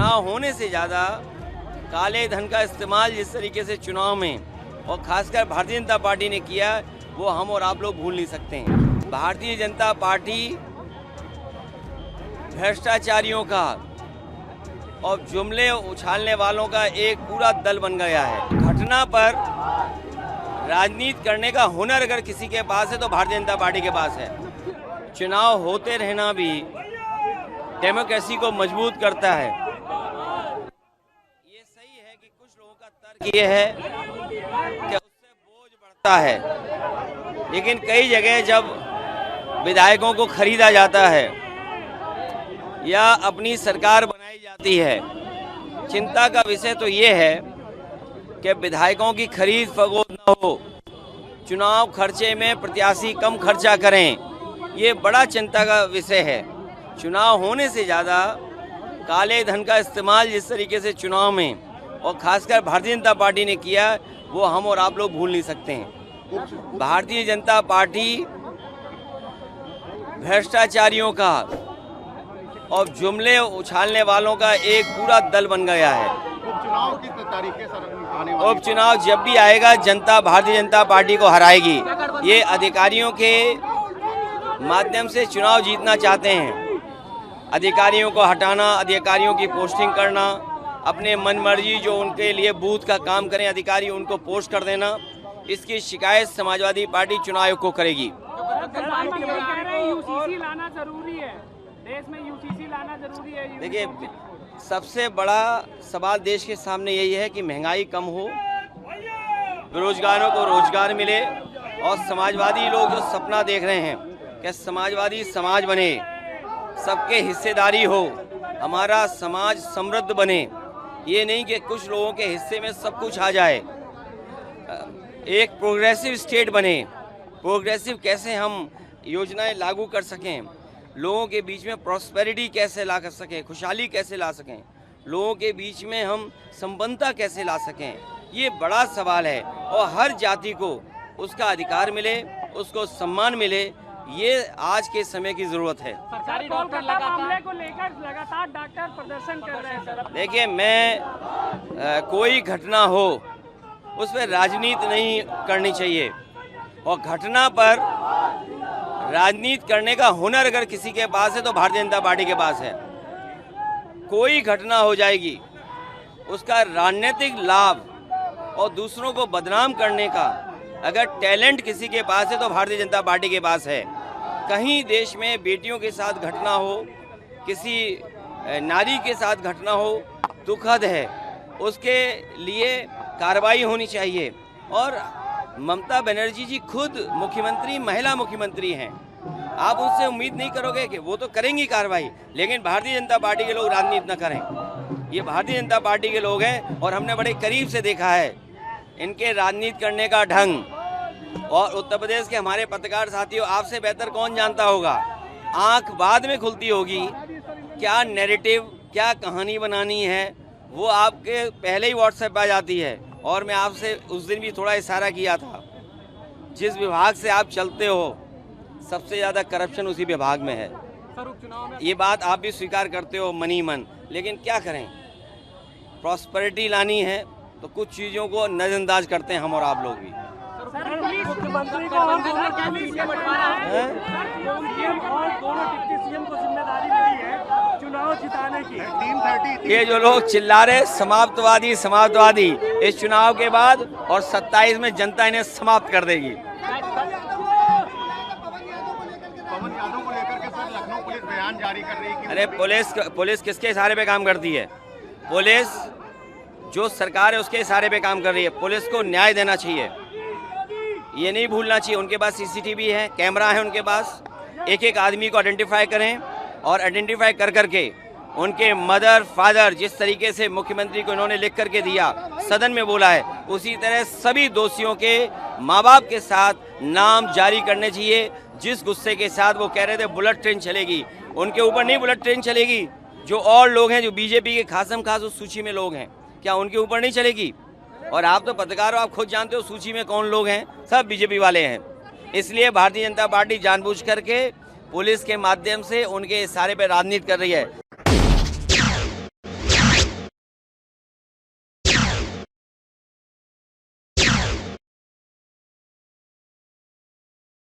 चुनाव होने से ज़्यादा काले धन का इस्तेमाल जिस तरीके से चुनाव में और खासकर भारतीय जनता पार्टी ने किया, वो हम और आप लोग भूल नहीं सकते हैं। भारतीय जनता पार्टी भ्रष्टाचारियों का और जुमले उछालने वालों का एक पूरा दल बन गया है। घटना पर राजनीति करने का हुनर अगर किसी के पास है तो भारतीय जनता पार्टी के पास है। चुनाव होते रहना भी डेमोक्रेसी को मजबूत करता है। ये सही है कि कुछ लोगों का तर्क ये है कि उससे बोझ बढ़ता है, लेकिन कई जगह जब विधायकों को खरीदा जाता है या अपनी सरकार बनाई जाती है, चिंता का विषय तो ये है कि विधायकों की खरीद फरोख्त न हो, चुनाव खर्चे में प्रत्याशी कम खर्चा करें, ये बड़ा चिंता का विषय है। चुनाव होने से ज़्यादा काले धन का इस्तेमाल जिस तरीके से चुनाव में और खासकर भारतीय जनता पार्टी ने किया, वो हम और आप लोग भूल नहीं सकते हैं। भारतीय जनता पार्टी भ्रष्टाचारियों का और जुमले उछालने वालों का एक पूरा दल बन गया है। उपचुनाव किस तारीख आने वाले? उपचुनाव जब भी आएगा, जनता भारतीय जनता पार्टी को हराएगी। ये अधिकारियों के माध्यम से चुनाव जीतना चाहते हैं। अधिकारियों को हटाना, अधिकारियों की पोस्टिंग करना, अपने मनमर्जी जो उनके लिए बूथ का काम करें अधिकारी उनको पोस्ट कर देना, इसकी शिकायत समाजवादी पार्टी चुनाव आयोग को करेगी। यूसीसी लाना जरूरी है, देश में यूसीसी लाना जरूरी है। देखिए, सबसे बड़ा सवाल देश के सामने यही है कि महंगाई कम हो, बेरोजगारों को रोजगार मिले और समाजवादी लोग जो सपना देख रहे हैं कि समाजवादी समाज बने, सबके हिस्सेदारी हो, हमारा समाज समृद्ध बने, ये नहीं कि कुछ लोगों के हिस्से में सब कुछ आ जाए। एक प्रोग्रेसिव स्टेट बने। प्रोग्रेसिव कैसे हम योजनाएं लागू कर सकें, लोगों के बीच में प्रॉस्पेरिटी कैसे ला कर सकें, खुशहाली कैसे ला सकें, लोगों के बीच में हम संपन्नता कैसे ला सकें, ये बड़ा सवाल है। और हर जाति को उसका अधिकार मिले, उसको सम्मान मिले, ये आज के समय की जरूरत है। सरकारी डॉक्टर मामले को लेकर लगातार डॉक्टर प्रदर्शन कर रहे हैं सर। देखिए, मैं कोई घटना हो उस पर राजनीति नहीं करनी चाहिए, और घटना पर राजनीति करने का हुनर अगर किसी के पास है तो भारतीय जनता पार्टी के पास है। कोई घटना हो जाएगी, उसका राजनीतिक लाभ और दूसरों को बदनाम करने का अगर टैलेंट किसी के पास है तो भारतीय जनता पार्टी के पास है। कहीं देश में बेटियों के साथ घटना हो, किसी नारी के साथ घटना हो, दुखद है, उसके लिए कार्रवाई होनी चाहिए। और ममता बनर्जी जी खुद मुख्यमंत्री, महिला मुख्यमंत्री हैं, आप उनसे उम्मीद नहीं करोगे कि वो तो करेंगी कार्रवाई, लेकिन भारतीय जनता पार्टी के लोग राजनीति न करें। ये भारतीय जनता पार्टी के लोग हैं और हमने बड़े करीब से देखा है इनके राजनीति करने का ढंग। और उत्तर प्रदेश के हमारे पत्रकार साथियों, आपसे बेहतर कौन जानता होगा, आंख बाद में खुलती होगी, क्या नैरेटिव, क्या कहानी बनानी है, वो आपके पहले ही व्हाट्सएप पे आ जाती है। और मैं आपसे उस दिन भी थोड़ा इशारा किया था, जिस विभाग से आप चलते हो सबसे ज़्यादा करप्शन उसी विभाग में है। ये बात आप भी स्वीकार करते हो मनी मन, लेकिन क्या करें, प्रॉस्पेरिटी लानी है तो कुछ चीज़ों को नज़रअंदाज करते हैं हम और आप लोग भी। मुख्यमंत्री को और दोनों सीएम को जिम्मेदारी मिली है चुनाव जिताने की। ये जो लोग चिल्ला रहे समाप्तवादी समाप्तवादी, इस चुनाव के बाद और 27 में जनता इन्हें समाप्त कर देगी। पवन यादव को लेकर के सर लखनऊ पुलिस बयान जारी कर रही है। अरे पुलिस किसके इशारे पे काम करती है? पुलिस जो सरकार है उसके इशारे पे काम कर रही है। पुलिस को न्याय देना चाहिए, ये नहीं भूलना चाहिए। उनके पास सीसीटीवी है, कैमरा है उनके पास, एक एक आदमी को आइडेंटिफाई करें और आइडेंटिफाई कर करके उनके मदर फादर, जिस तरीके से मुख्यमंत्री को इन्होंने लिख करके दिया, सदन में बोला है, उसी तरह सभी दोषियों के माँ बाप के साथ नाम जारी करने चाहिए। जिस गुस्से के साथ वो कह रहे थे बुलेट ट्रेन चलेगी, उनके ऊपर नहीं बुलेट ट्रेन चलेगी। जो और लोग हैं, जो बीजेपी के खासम खास उस सूची में लोग हैं, क्या उनके ऊपर नहीं चलेगी? और आप तो पत्रकार हो, आप खुद जानते हो सूची में कौन लोग हैं, सब बीजेपी वाले हैं। इसलिए भारतीय जनता पार्टी जानबूझ करके पुलिस के माध्यम से उनके इशारे पर राजनीति कर रही है।